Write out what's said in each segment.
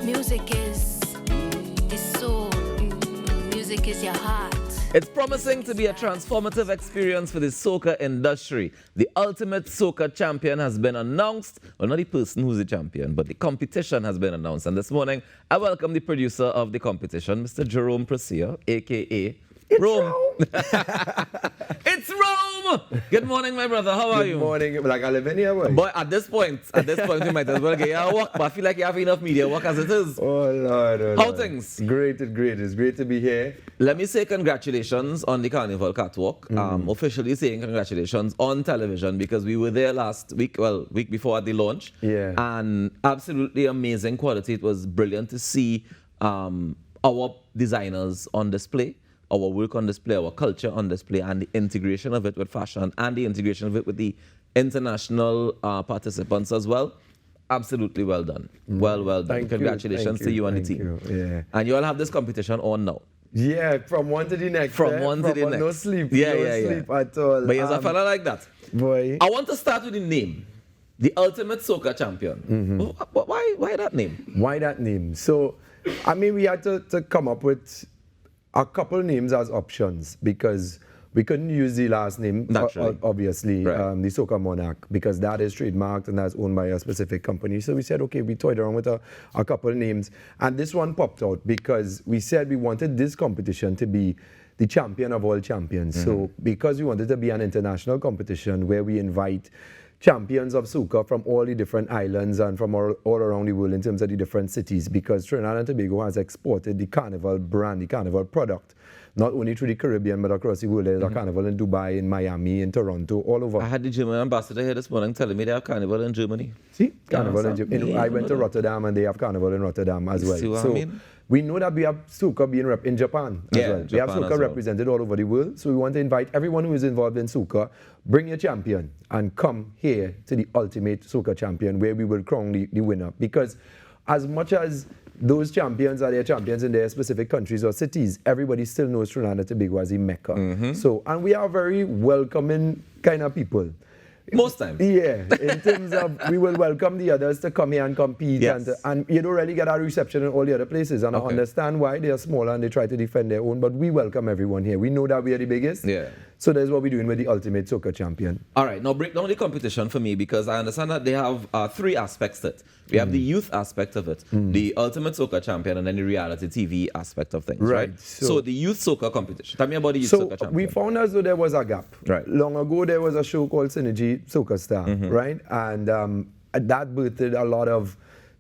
Music is soul. Music is your heart. It's promising to be a transformative experience for the soca industry. The ultimate soca champion has been announced. Well, not the person who's the champion, but the competition has been announced. And this morning, I welcome the producer of the competition, Mr. Jerome Precilla, a.k.a. Rome. It's Rome! Good morning, my brother. How are you? Good morning. Like I live in here, boy. But at this point, we might as well get you a walk. But I feel like you have enough media work as it is. Oh, Lord. Oh, How Lord. things? Great. It's great to be here. Let me say congratulations on the Carnival Catwalk. Officially saying congratulations on television because we were there last week, week before at the launch. Yeah. And absolutely amazing quality. It was brilliant to see our designers on display, our work on display, our culture on display, and the integration of it with fashion and the integration of it with the international participants as well. Absolutely well done. Well done. Thank Congratulations you. to you and the Thank team. you. Yeah. And you all have this competition on now. Yeah, from one to the next. From one to the next. No sleep. Yeah, no yeah. sleep at all. But you're a fella like that. Boy. I want to start with the name. The Ultimate Soca Champion. Why that name? Why that name? So, I mean, we had to come up with a couple names as options because we couldn't use the last name, Naturally. obviously, Right. the Soca Monarch, because that is trademarked and that's owned by a specific company. So we said, okay, we toyed around with a couple names. And this one popped out because we said we wanted this competition to be the champion of all champions. So because we wanted to be an international competition where we invite champions of soca from all the different islands and from all around the world in terms of the different cities, because Trinidad and Tobago has exported the Carnival brand, the Carnival product, not only through the Caribbean but across the world. There's a Carnival in Dubai, in Miami, in Toronto, all over. I had the German ambassador here this morning telling me they have Carnival in Germany. See, Carnival in so- Germany. I went to Rotterdam and they have Carnival in Rotterdam as well. See what I So mean? we know that we have soca being rep in Japan as Yeah, well. We have Japan as soca well. represented all over the world. So we want to invite everyone who is involved in soca, bring your champion and come here to the ultimate soca champion where we will crown the winner. Because as much as those champions are their champions in their specific countries or cities, everybody still knows Trinidad and Tobago as a mecca. So, and we are very welcoming kind of people. Most times. Yeah, in terms of we will welcome the others to come here and compete, Yes. and you don't really get a reception in all the other places. And I Okay. understand why they are smaller and they try to defend their own, but we welcome everyone here. We know that we are the biggest. Yeah. So that's what we're doing with the Ultimate Soca Champion. All right, now break down the competition for me because I understand that they have three aspects to it. We have the youth aspect of it, the Ultimate Soca Champion, and then the reality TV aspect of things, right? Right, So, so- the youth soca competition. Tell me about the youth So soca champion. we found as though there was a gap. Right. Long ago, there was a show called Synergy Soca Star, right? And that birthed a lot of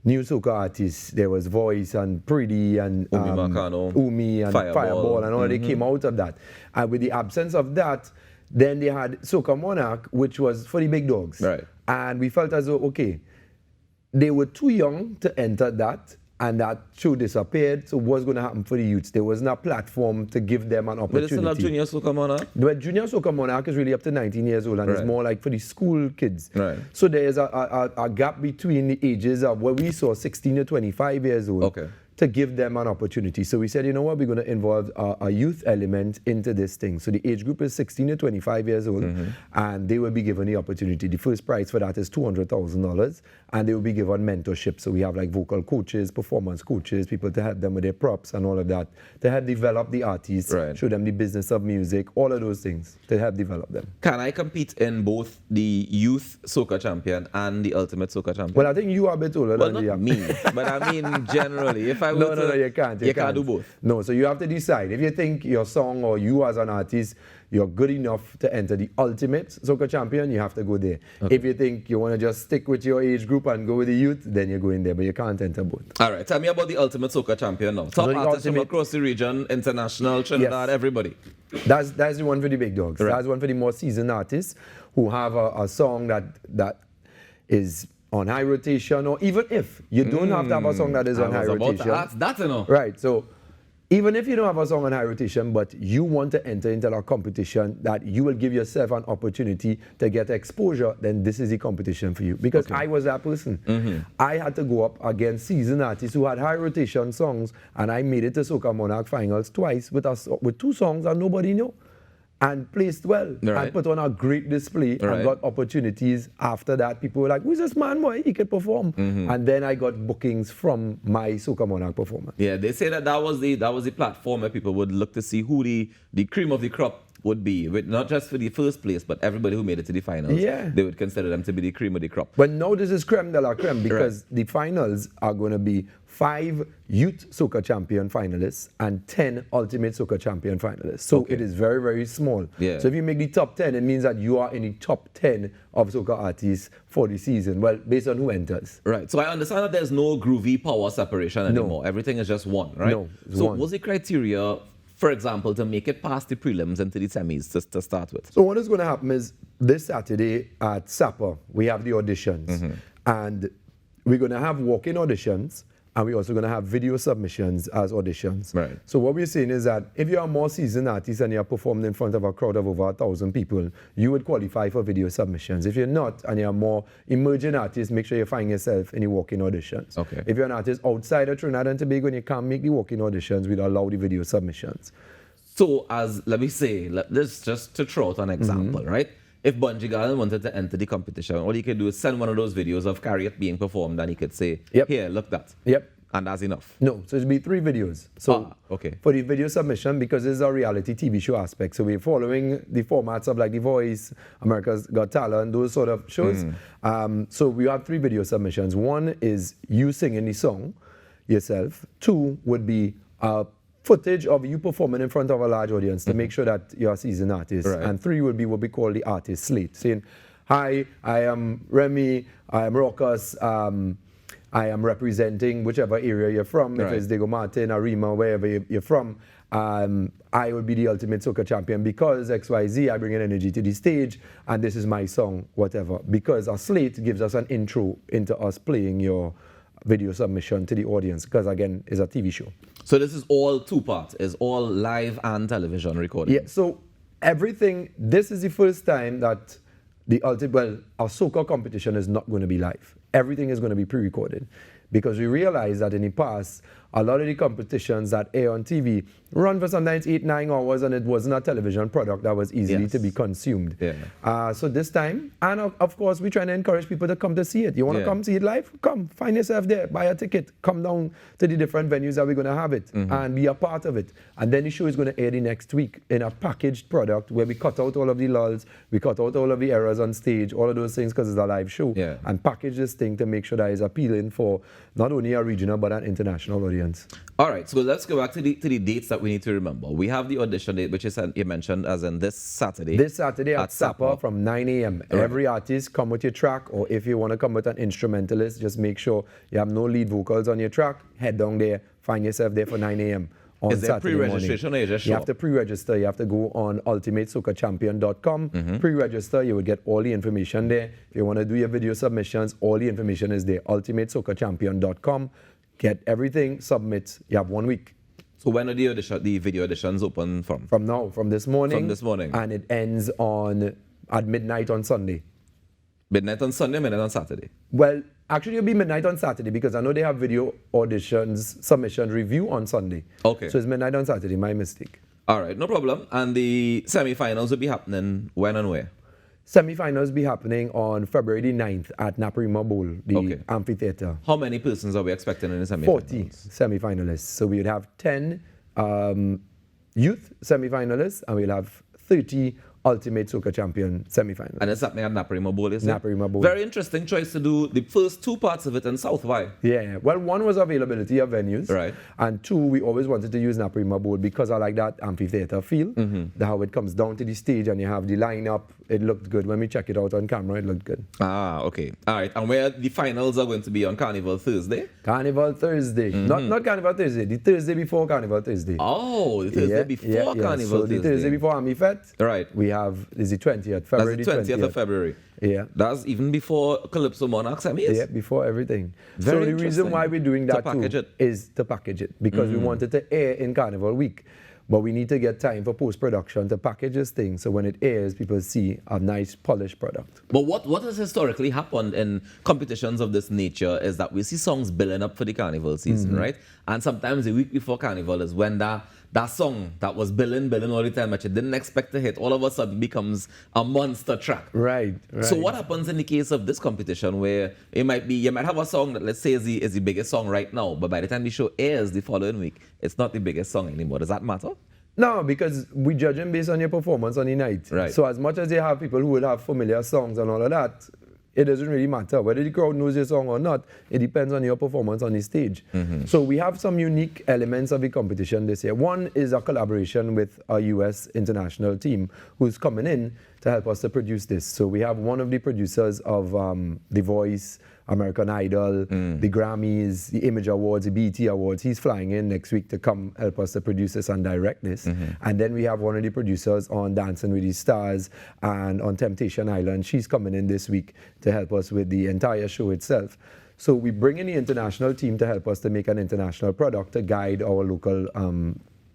new soca artists. There was Voice and Pretty and Umi Marcano, Umi and Fireball and all. They came out of that. And with the absence of that, then they had Soca Monarch, which was for the big dogs. Right. And we felt as though, okay, they were too young to enter that, and that show disappeared. So what's going to happen for the youths? There wasn't a platform to give them an But opportunity. it's still have junior soca monarch. But Junior Soca Monarch is really up to 19 years old, and Right. it's more like for the school kids. Right. So there is a gap between the ages of what we saw, 16 to 25 years old, Okay. to give them an opportunity. So we said, you know what, we're going to involve a youth element into this thing. So the age group is 16 to 25 years old, and they will be given the opportunity. The first prize for that is $200,000, and they will be given mentorship. So we have like vocal coaches, performance coaches, people to help them with their props and all of that, to help develop the artists, Right. show them the business of music, all of those things, to help develop them. Can I compete in both the youth soca champion and the ultimate soca champion? Well, I think you are a bit older Well, than not the me, but I mean generally. If I were No, to, you can't. You can't do both. No, so you have to decide. If you think your song or you as an artist, you're good enough to enter the ultimate soca champion, you have to go there. If you think you want to just stick with your age group and go with the youth, then you go in there, but you can't enter both. All right, tell me about the ultimate soca champion now. Top the artists from ultimate- across the region, international, Trinidad, Yes. everybody. That's the one for the big dogs. Right. That's one for the more seasoned artists who have a song that is on high rotation, or even if you don't have to have a song that is on high I was about rotation. to ask that, you know. Right, so even if you don't have a song on high rotation, but you want to enter into a competition that you will give yourself an opportunity to get exposure, then this is the competition for you. Because I was that person. I had to go up against seasoned artists who had high rotation songs, and I made it to Soca Monarch finals twice with two songs that nobody knew. and placed well Right. and put on a great display Right. and got opportunities after that. People were like, who's this man, boy? He could perform. And then I got bookings from my Soca Monarch performance. Yeah, they say that was the platform where people would look to see who the cream of the crop would be, with not just for the first place, but everybody who made it to the finals. Yeah. They would consider them to be the cream of the crop. But now this is creme de la creme because the finals are going to be 5 Youth Soca Champion finalists and 10 Ultimate Soca Champion finalists. So Okay. it is very, very small. Yeah. So if you make the top 10, it means that you are in the top 10 of Soca artists for the season. Well, based on who enters. Right. So I understand that there's no groovy power separation anymore. Everything is just one, right? No, it's so one. what's the criteria, for example, to make it past the prelims into the semis to start with? So what is going to happen is this Saturday at SAPA, we have the auditions. And we're going to have walk-in auditions, and we're also going to have video submissions as auditions. Right. So what we're saying is that if you're a more seasoned artist and you're performing in front of a crowd of over 1,000 people, you would qualify for video submissions. If you're not and you're a more emerging artist, make sure you find yourself in the walk-in auditions. Okay. If you're an artist outside of Trinidad and Tobago and you can't make the walk-in auditions, we'll allow the video submissions. So let me say, this just to throw out an example, right? If Bungie Garden wanted to enter the competition, all he could do is send one of those videos of Carriot being performed, and he could say, Yep. here, look that. Yep. And that's enough. No, so it'll be 3 videos. So okay. for the video submission, because this is a reality TV show aspect, so we're following the formats of like The Voice, America's Got Talent, those sort of shows. So we have 3 video submissions. One is you singing the song yourself. 2 would be footage of you performing in front of a large audience to make sure that you're a seasoned artist. Right. And 3 would be what we call the artist slate, saying, hi, I am Remy, I am Raucus, I am representing whichever area you're from, if Right. it's Diego Martin, Arima, wherever you're from. I will be the ultimate soca champion because XYZ, I bring in energy to the stage, and this is my song, whatever. Because a slate gives us an intro into us playing your video submission to the audience, because again, it's a TV show. So this is all 2 parts. It's all live and television recording. Yeah, so everything, this is the first time that our soca competition is not going to be live. Everything is going to be pre-recorded, because we realize that in the past, a lot of the competitions that air on TV run for sometimes 8-9 hours, and it wasn't a television product that was easily to be consumed. Yeah. So this time, and of course, we're trying to encourage people to come to see it. You want to come see it live? Come, find yourself there, buy a ticket, come down to the different venues that we're going to have it, and be a part of it. And then the show is going to air the next week in a packaged product where we cut out all of the lulls, we cut out all of the errors on stage, all of those things, because it's a live show, and package this thing to make sure that it's appealing for not only a regional but an international audience. All right, so let's go back to the dates that we need to remember. We have the audition date, which is you mentioned as in this Saturday. This Saturday at SAPA from 9 a.m. Right. Every artist come with your track, or if you want to come with an instrumentalist, just make sure you have no lead vocals on your track. Head down there, find yourself there for 9 a.m. on Is there Saturday pre-registration morning. or you just You show have up? to pre-register. You have to go on ultimatesocachampion.com. Pre-register. You will get all the information there. If you want to do your video submissions, all the information is there. ultimatesocachampion.com. Get everything, submit. You have 1 week. So when are the video auditions open from? From now, from this morning. From this morning. And it ends at midnight on Sunday. Midnight on Sunday, midnight on Saturday. Well, actually, it'll be midnight on Saturday because I know they have video auditions, submission review on Sunday. Okay. So it's midnight on Saturday, my mistake. All right, no problem. And the semi-finals will be happening when and where? Semi-finals be happening on February the 9th at Naparima Bowl, the amphitheater. How many persons are we expecting in the semi-finals? 40 semi-finalists. So we would have 10 youth semi-finalists, and we'll have 30 Ultimate Soca Champion semi-finalists. And it's happening at Naparima Bowl, is it? Naparima Bowl. Very interesting choice to do the first 2 parts of it in South. Why? Yeah, well, 1 was availability of venues. Right. And 2, we always wanted to use Naparima Bowl because I like that amphitheater feel. How it comes down to the stage and you have the lineup. It looked good. When we check it out on camera, it looked good. Ah, okay. All right. And where the finals are going to be on Carnival Thursday? Carnival Thursday. Not Carnival Thursday. The Thursday before Carnival Thursday. Oh, the Thursday before Carnival So Thursday. the Thursday before Army Fete. Right. We have, is the 20th, February That's the 20th of February. Yeah. That's even before Calypso Monarchs semis? Yeah, before everything. Very so the interesting. reason why we're doing To that package too it. is to package it because we wanted to air in Carnival week. But we need to get time for post-production to package this thing so when it airs, people see a nice, polished product. But what has historically happened in competitions of this nature is that we see songs building up for the Carnival season, right? And sometimes the week before Carnival is when that that song that was billing all the time that you didn't expect to hit, all of a sudden becomes a monster track. Right. So what happens in the case of this competition where you might have a song that, let's say, is the biggest song right now, but by the time the show airs the following week, it's not the biggest song anymore. Does that matter? No, because we judge them based on your performance on the night. Right. So as much as you have people who will have familiar songs and all of that, it doesn't really matter. Whether the crowd knows your song or not, it depends on your performance on the stage. So we have some unique elements of the competition this year. One is a collaboration with a US international team who's coming in to help us to produce this. So we have one of the producers of The Voice, American Idol, the Grammys, the Image Awards, the BET Awards. He's flying in next week to come help us to produce this and direct this. And then we have one of the producers on Dancing with the Stars and on Temptation Island. She's coming in this week to help us with the entire show itself. So we bring in the international team to help us to make an international product to guide our local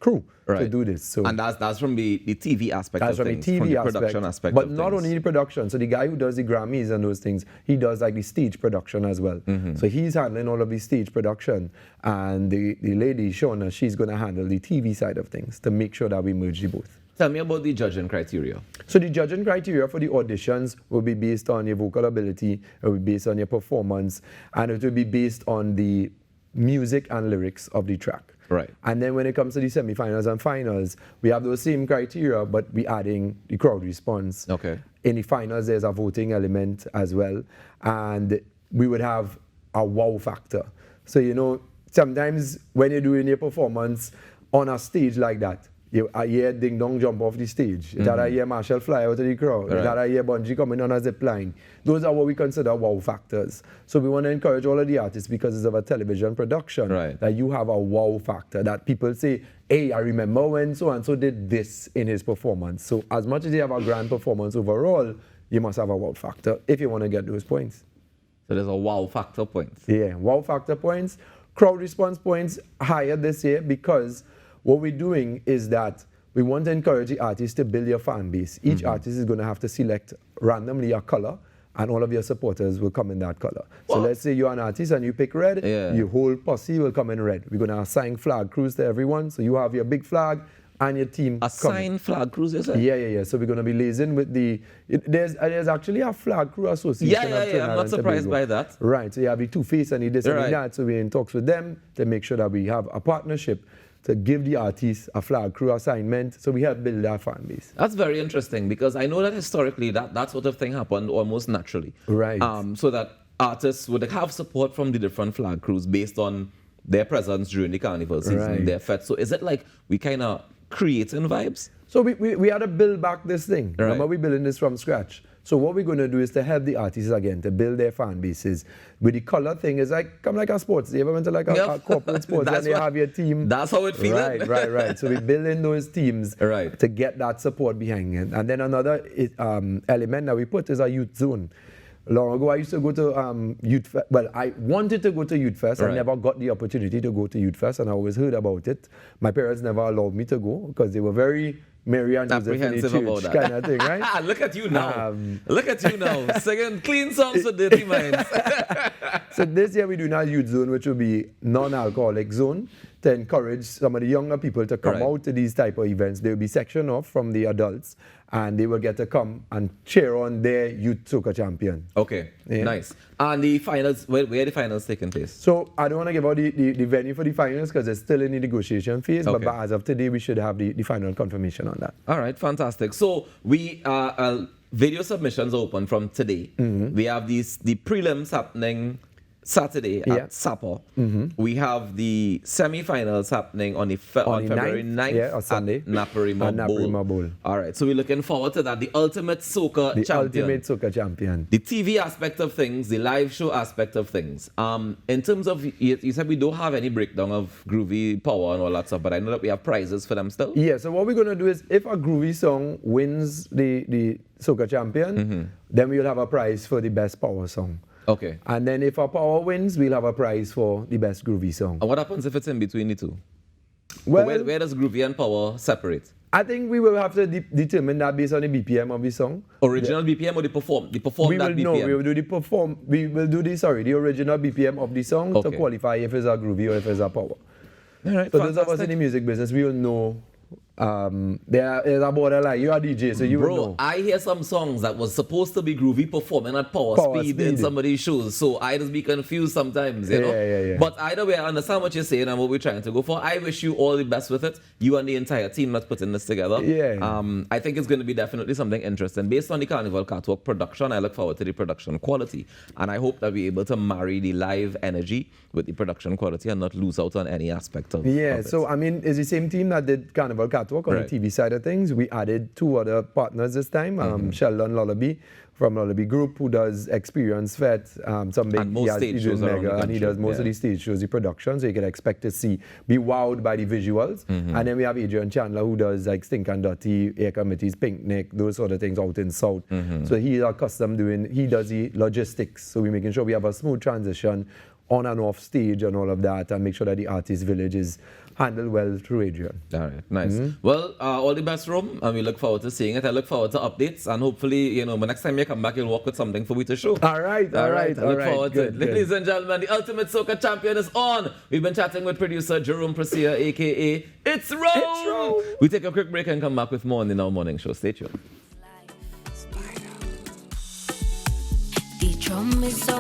crew to do this. So and that's from the TV aspect that's of from things, the TV from the aspect, production aspect but of not things. only the production. So the guy who does the Grammys and those things, he does like the stage production as well. So he's handling all of the stage production, and the lady Shauna, she's going to handle the TV side of things to make sure that we merge the both. Tell me about the judging criteria. So the judging criteria for the auditions will be based on your vocal ability, it will be based on your performance, and it will be based on the music and lyrics of the track. Right. And then when it comes to the semifinals and finals, we have those same criteria, but we adding the crowd response. Okay. In the finals, there's a voting element as well, and we would have a wow factor. So sometimes when you're doing your performance on a stage like that, you hear Ding Dong jump off the stage. That I hear Marshall fly out of the crowd. Right. That I hear Bungie coming on a zip line. Those are what we consider wow factors. So we want to encourage all of the artists, because it's of a television production, that you have a wow factor. That people say, hey, I remember when so-and-so did this in his performance. So as much as you have a grand performance overall, you must have a wow factor if you want to get those points. So there's a wow factor points. Yeah, wow factor points. Crowd response points higher this year because what we're doing is that we want to encourage the artists to build your fan base. Each artist is going to have to select randomly a color, and all of your supporters will come in that color. So let's say you're an artist and you pick red, your whole posse will come in red. We're going to assign flag crews to everyone. So you have your big flag and your team assign flag crews, you said? Yeah. So we're going to be liaising with there's actually a flag crew association. Yeah. I'm not surprised by that. Right. So you have the Two-Face and the this and the that. So we're in talks with them to make sure that we have a partnership to give the artists a flag crew assignment, so we help build our fan base. That's very interesting, because I know that historically that sort of thing happened almost naturally. Right. So that artists would have support from the different flag crews based on their presence during the carnival season, their fete. So is it like we kind of creating vibes? So we had to build back this thing. Right. Remember, we're building this from scratch. So what we're going to do is to help the artists again to build their fan bases. With the color thing, is like a sports. You ever went to like a corporate sports and you have your team? That's how it feels. Right. So we're building those teams to get that support behind it. And then another element that we put is a youth zone. Long ago, I used to go to Youth Fest. Well, I wanted to go to Youth Fest. I never got the opportunity to go to Youth Fest, and I always heard about it. My parents never allowed me to go because they were very Mary and apprehensive about that kind of thing, right? Look at you now. Look at you now. Singing clean songs for dirty minds. So this year we're doing a youth zone, which will be non-alcoholic zone, to encourage some of the younger people to come out to these type of events. They will be sectioned off from the adults, and they will get to come and cheer on their youth Soca Champion. Okay, nice. And the finals, where are the finals taking place? So I don't want to give out the venue for the finals because it's still in the negotiation phase, but as of today, we should have the final confirmation on that. All right, fantastic. So we video submissions open from today. We have the prelims happening Saturday at Sapo. We have the semi-finals happening on February 9th or Sunday at Naparima Bowl. All right, so we're looking forward to that. The ultimate Soca Champion. The ultimate Soca Champion. The TV aspect of things, the live show aspect of things. In terms of, you said we don't have any breakdown of Groovy Power and all that stuff, but I know that we have prizes for them still. Yeah, so what we're going to do is, if a Groovy song wins the Soca Champion, then we'll have a prize for the best power song. Okay. And then if our power wins, we'll have a prize for the best groovy song. And what happens if it's in between the two? Well, where does groovy and power separate? I think we will have to determine that based on the BPM of the song. Original BPM or the perform that BPM? No, we will do the original BPM of the song to qualify if it's a groovy or if it's a power. All right, So those of us fantastic. in the music business, we will know. There is a border line. You are DJ, so you will Bro, know. I hear some songs that was supposed to be groovy performing at power speed in speed. some of these shows, so I just be confused sometimes, you know? Yeah. But either way, I understand what you're saying and what we're trying to go for. I wish you all the best with it. You and the entire team that's putting this together. Yeah. I think it's going to be definitely something interesting. Based on the Carnival Catwalk production, I look forward to the production quality. And I hope that we're able to marry the live energy with the production quality and not lose out on any aspect of Yeah, of it. so I mean, it's the same team that did Carnival Catwalk on Right. the TV side of things. We added 2 other partners this time. Sheldon Lullaby from Lullaby Group, who does Experience Vet, some big, And most stage he does shows around the Mega, and he country, does most of yeah. these stage shows, the production, so you can expect to be wowed by the visuals. And then we have Adrian Chandler, who does like Stink and Dirty, Air Committees, Picnic, those sort of things out in South. So he's accustomed he does the logistics, so we're making sure we have a smooth transition on and off stage and all of that, and make sure that the artist village is handled well through Adrian. All right, nice. Well, all the best, Rome, and we look forward to seeing it. I look forward to updates, and hopefully, you know, the next time you come back, you'll walk with something for we to show. All right. I look forward to Good, it. Ladies and gentlemen, the Ultimate Soca Champion is on. We've been chatting with producer Jerome Precilla, a.k.a. It's Rome. We take a quick break and come back with more on the Now Morning Show. Stay tuned. The drum is so